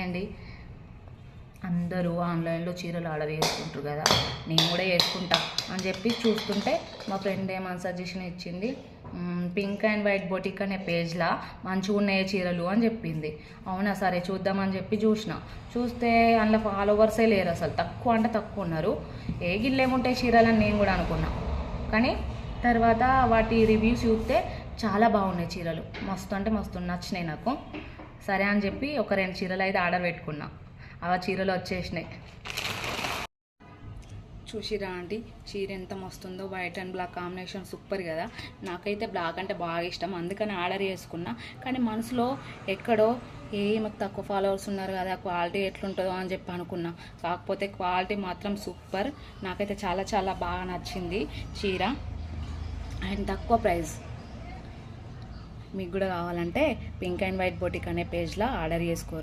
అండి. అందరూ ఆన్లైన్లో చీరలు ఆర్డర్ చేసుకుంటారు కదా, నేను కూడా చేసుకుంటా అని చెప్పి చూస్తుంటే మా ఫ్రెండ్ ఏమని సజెషన్ ఇచ్చింది, పింక్ అండ్ వైట్ బొటిక్ అనే పేజ్లా మంచిగా ఉన్నాయి చీరలు అని చెప్పింది. అవునా సరే చూద్దామని చెప్పి చూస్తే అందులో ఫాలోవర్సే లేరు, అసలు తక్కువ అంటే తక్కువ ఉన్నారు. ఏ గిల్లేముంటాయి చీరలని నేను కూడా అనుకున్నా. కానీ తర్వాత వాటి రివ్యూస్ చూస్తే చాలా బాగున్నాయి చీరలు, మస్తు అంటే మస్తు నచ్చినాయి నాకు. సరే అని చెప్పి ఒక 2 చీరలు అయితే ఆర్డర్ పెట్టుకున్నా. ఆ చీరలు వచ్చేసినాయి. చూసిరా అండి, చీర ఎంత మస్తుందో, white and black combination super కదా. నాకైతే బ్లాక్ అంటే బాగా ఇష్టం, అందుకని ఆర్డర్ చేసుకున్నా. కానీ మనసులో ఎక్కడో మాకు తక్కువ ఫాలోవర్స్ ఉన్నారు కదా, క్వాలిటీ ఎట్లుంటుందో అని చెప్పి అనుకున్నా. కాకపోతే క్వాలిటీ మాత్రం సూపర్. నాకైతే చాలా చాలా బాగా నచ్చింది చీర, అండ్ తక్కువ ప్రైస్. మీకు కూడా కావాలంటే పింక్ అండ్ వైట్ బొటిక్ అనే పేజ్లో ఆర్డర్ చేసుకోరు.